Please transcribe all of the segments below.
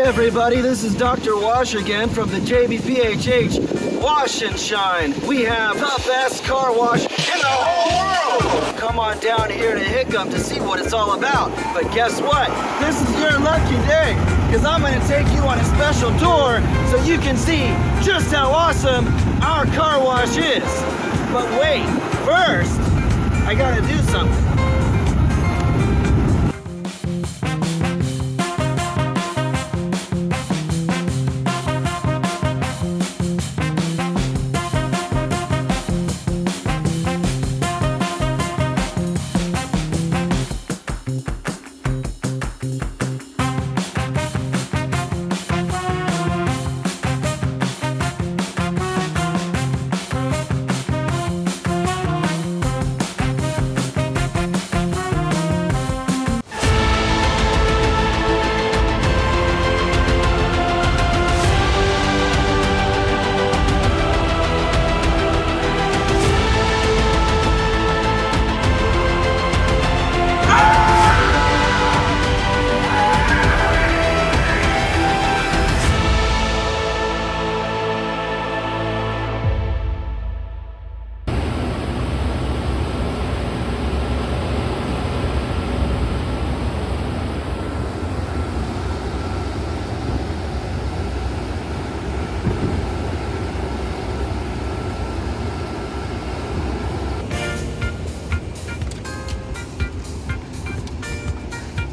everybody, this is Dr. Wash again from the JBPHH Wash and Shine. We have the best car wash in the whole world. Come on down here to Hickam to see what it's all about. But guess what? This is your lucky day, because I'm going to take you on a special tour so you can see just how awesome our car wash is. But wait, first, I got to do something.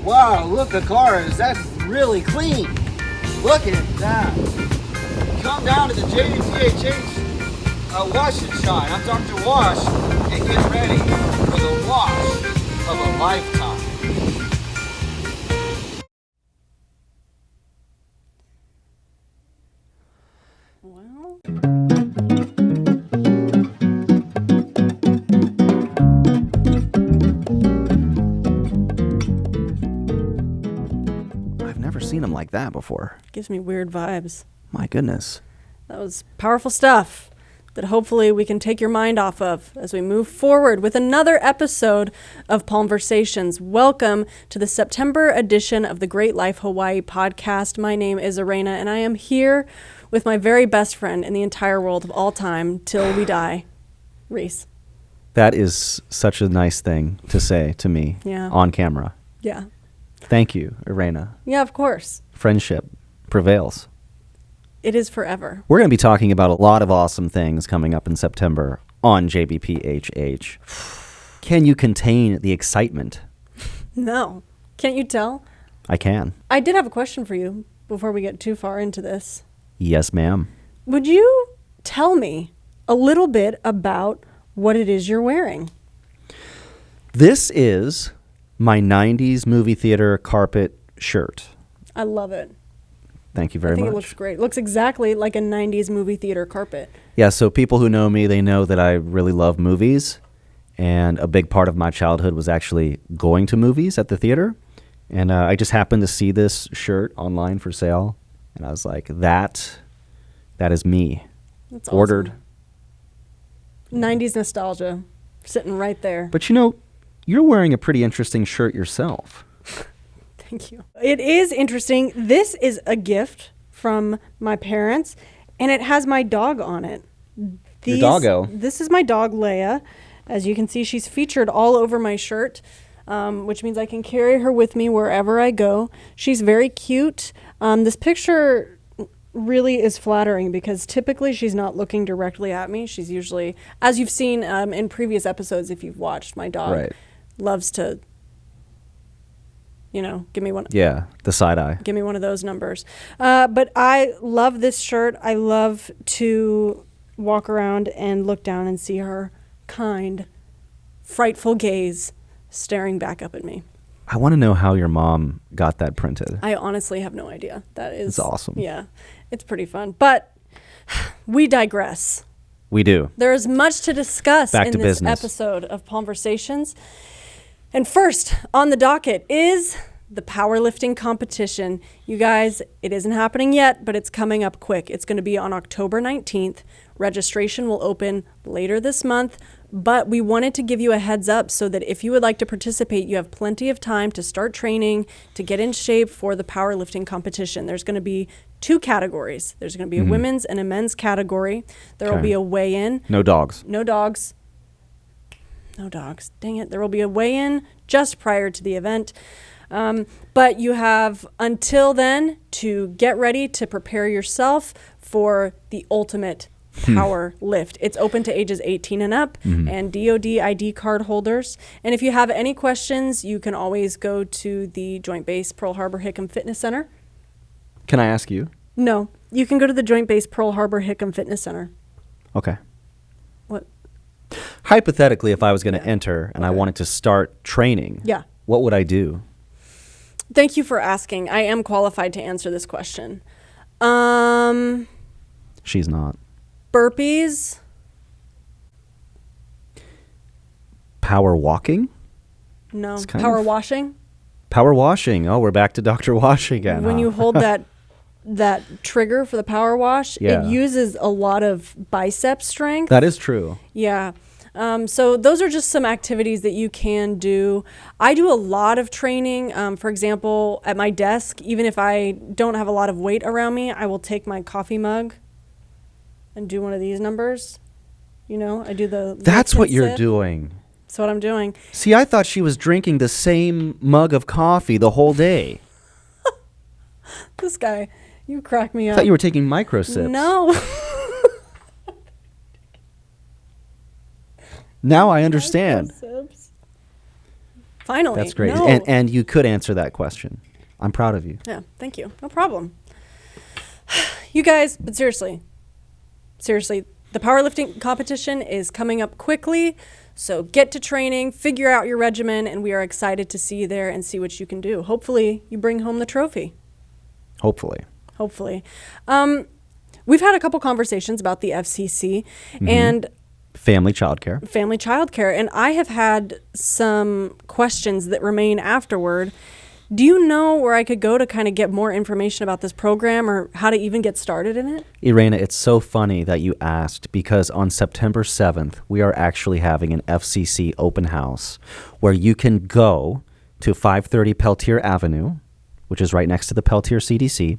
Wow, look, the car is, that's really clean. Look at that. Come down to the JBPHH Wash and Shine. I'm Dr. Wash, and get ready for the wash of a lifetime. Well... seen him like that before. Gives me weird vibes. My goodness. That was powerful stuff that hopefully we can take your mind off of as we move forward with another episode of Palmversations. Welcome to the September edition of the Great Life Hawaii podcast. My name is Eraina, and I am here with my very best friend in the entire world of all time till we die, Reece. That is such a nice thing to say to me on camera. Yeah. Thank you, Eraina. Yeah, of course. Friendship prevails. It is forever. We're going to be talking about a lot of awesome things coming up in September on JBPHH. Can you contain the excitement? No. Can't you tell? I can. I did have a question for you before we get too far into this. Yes, ma'am. Would you tell me a little bit about what it is you're wearing? This is my 90s movie theater carpet shirt. I love it. Thank you very much. I think it looks great. It looks exactly like a 90s movie theater carpet. Yeah, so people who know me, they know that I really love movies. And a big part of my childhood was actually going to movies at the theater. And I just happened to see this shirt online for sale. And I was like, that is me. That's awesome. Ordered. 90s nostalgia sitting right there. But you know, you're wearing a pretty interesting shirt yourself. Thank you. It is interesting. This is a gift from my parents, and it has my dog on it. Your doggo. This is my dog, Leia. As you can see, she's featured all over my shirt, which means I can carry her with me wherever I go. She's very cute. This picture really is flattering because typically she's not looking directly at me. She's usually, as you've seen in previous episodes, if you've watched, my dog loves to, you know, give me one. Yeah, the side eye. Give me one of those numbers. But I love this shirt. I love to walk around and look down and see her kind, frightful gaze staring back up at me. I want to know how your mom got that printed. I honestly have no idea. That is... It's awesome. Yeah, it's pretty fun. But we digress. We do. There is much to discuss in this business. episode of Palmversations. And first on the docket is the powerlifting competition. You guys, it isn't happening yet, but it's coming up quick. It's going to be on October 19th. Registration will open later this month. But we wanted to give you a heads up so that if you would like to participate, you have plenty of time to start training, to get in shape for the powerlifting competition. There's going to be 2 categories. There's going to be a women's and a men's category. There will be a weigh-in. No dogs. No dogs. No dogs. Dang it. There will be a weigh-in just prior to the event. But you have until then to get ready to prepare yourself for the ultimate power lift. It's open to ages 18 and up and DOD ID card holders. And if you have any questions, you can always go to the Joint Base Pearl Harbor Hickam Fitness Center. Can I ask you? No, you can go to the Joint Base Pearl Harbor Hickam Fitness Center. Okay. What? Hypothetically, if I was going to enter and I wanted to start training, what would I do? Thank you for asking. I am qualified to answer this question. She's not. Burpees. Power walking? No. It's kind Power of- washing. Power washing. Oh, we're back to Dr. Wash again. When huh? you hold that trigger for the power wash, Yeah. it uses a lot of bicep strength. That is true. Yeah. So those are just some activities that you can do. I do a lot of training. For example, at my desk, even if I don't have a lot of weight around me, I will take my coffee mug and do one of these numbers. You know, I do the... That's lift what and you're sip. doing. That's what I'm doing. See, I thought she was drinking the same mug of coffee the whole day. This guy, you crack me I up. thought you were taking micro sips. No. Now I understand. Finally. That's great. No. And you could answer that question. I'm proud of you. Yeah, thank you. No problem. You guys, but seriously, the powerlifting competition is coming up quickly. So get to training, figure out your regimen, and we are excited to see you there and see what you can do. Hopefully you bring home the trophy. Hopefully. We've had a couple conversations about the FCC and Family childcare. And I have had some questions that remain afterward. Do you know where I could go to kind of get more information about this program or how to even get started in it? Eraina, it's so funny that you asked because on September 7th, we are actually having an FCC open house where you can go to 530 Peltier Avenue, which is right next to the Peltier CDC,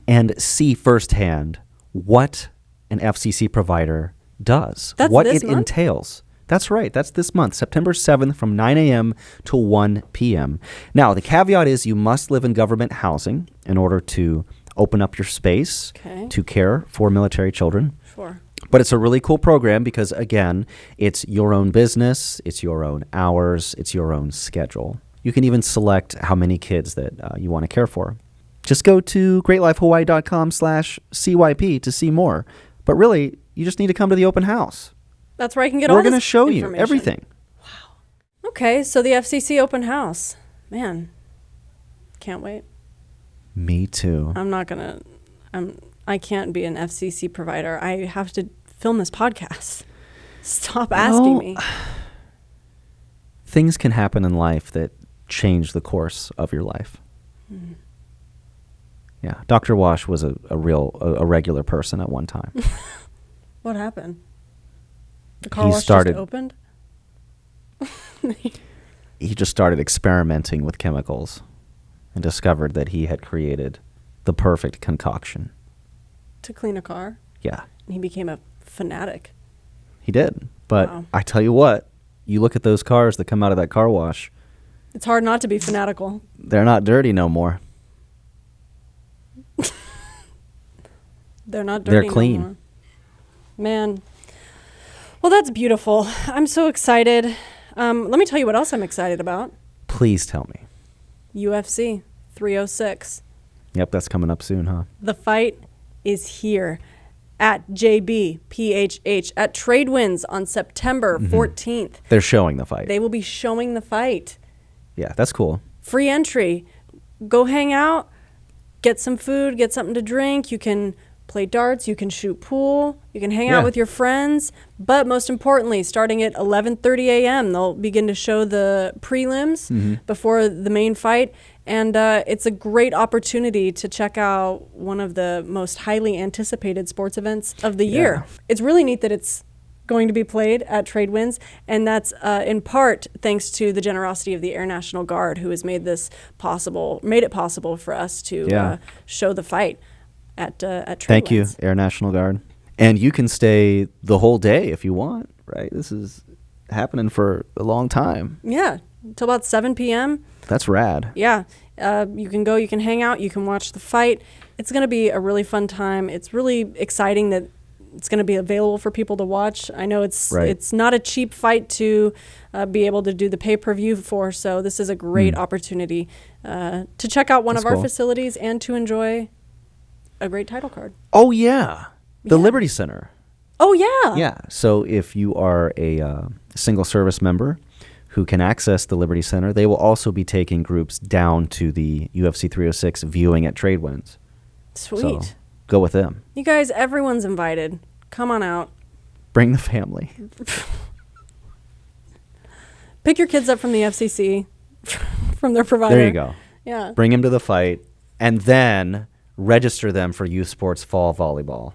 and see firsthand what an FCC provider does, That's what this it month? entails. That's right. That's this month, September 7th from 9 a.m. to 1 p.m. Now, the caveat is you must live in government housing in order to open up your space to care for military children. Sure. But it's a really cool program because, again, it's your own business, it's your own hours, it's your own schedule. You can even select how many kids that you want to care for. Just go to greatlifehawaii.com/CYP to see more. But really, you just need to come to the open house. That's where I can get all this We're going to show you information. everything. Okay, so the FCC open house. Man, can't wait. Me too. I can't be an FCC provider. I have to film this podcast. Stop asking me. Things can happen in life that change the course of your life. Yeah, Dr. Wash was a regular person at one time. What happened? The car He wash started- just opened? He just started experimenting with chemicals and discovered that he had created the perfect concoction. To clean a car? Yeah, And he became a fanatic. he did. But Wow. I tell you what, you look at those cars that come out of that car wash, It's hard not to be fanatical. they're not dirty no more. They're not They're dirty no clean. more. Man. Well, that's beautiful. I'm so excited. Let me tell you what else I'm excited about. Please tell me. UFC 306. Yep, that's coming up soon, huh? The fight is here at JBPHH at Tradewinds on September 14th. They're showing the fight. They will be showing the fight. Yeah, that's cool. Free entry. Go hang out, get some food, get something to drink. You can play darts, you can shoot pool, you can hang out with your friends. But most importantly, starting at 11:30 a.m., they'll begin to show the prelims before the main fight. And it's a great opportunity to check out one of the most highly anticipated sports events of the year. It's really neat that it's going to be played at Tradewinds, and that's in part thanks to the generosity of the Air National Guard, who has made it possible for us to show the fight at Tradewinds. Thank you, Air National Guard. And you can stay the whole day if you want, right? This is happening for a long time. Yeah, until about 7 p.m. That's rad. Yeah. You can go, you can hang out, you can watch the fight. It's going to be a really fun time. It's really exciting that it's going to be available for people to watch. I know it's not a cheap fight to be able to do the pay-per-view for, so this is a great opportunity to check out one of our facilities and to enjoy a great title card. Oh, yeah. The Liberty Center. Oh, yeah. Yeah. So if you are a single service member who can access the Liberty Center, they will also be taking groups down to the UFC 306 viewing at Tradewinds. Sweet. So go with them. You guys, everyone's invited. Come on out. Bring the family. Pick your kids up from the FCC, from their provider. There you go. Yeah. Bring them to the fight, and then register them for youth sports fall volleyball.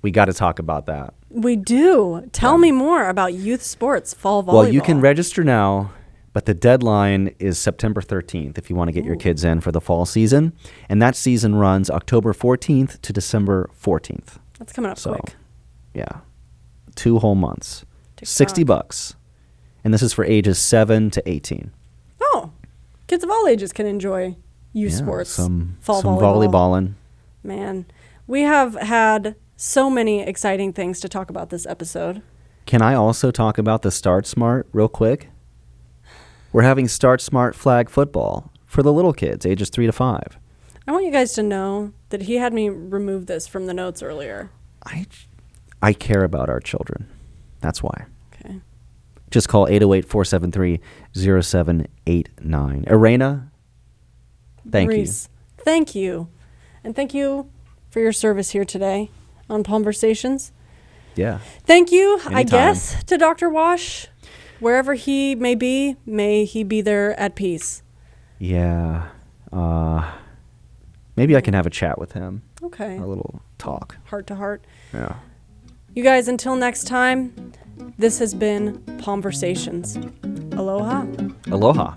We got to talk about that. We do. Tell me more about youth sports fall volleyball. Well, you can register now, but the deadline is September 13th if you want to get your kids in for the fall season. And that season runs October 14th to December 14th. That's coming up quick. Yeah. 2 whole months. $60. And this is for ages 7 to 18. Oh. Kids of all ages can enjoy youth sports. Fall volleyballing. Man, we have had so many exciting things to talk about this episode. Can I also talk about the Start Smart real quick? We're having Start Smart flag football for the little kids, ages 3 to 5. I want you guys to know that he had me remove this from the notes earlier. I care about our children. That's why. Okay. Just call 808-473-0789. Eraina, thank you. Thank you. And thank you for your service here today on Palmversations. Yeah. Thank you, Anytime. I guess, to Dr. Wash. Wherever he may he be there at peace. Yeah. Maybe I can have a chat with him. Okay. A little talk. Heart to heart. Yeah. You guys, until next time, this has been Palmversations. Aloha. Aloha.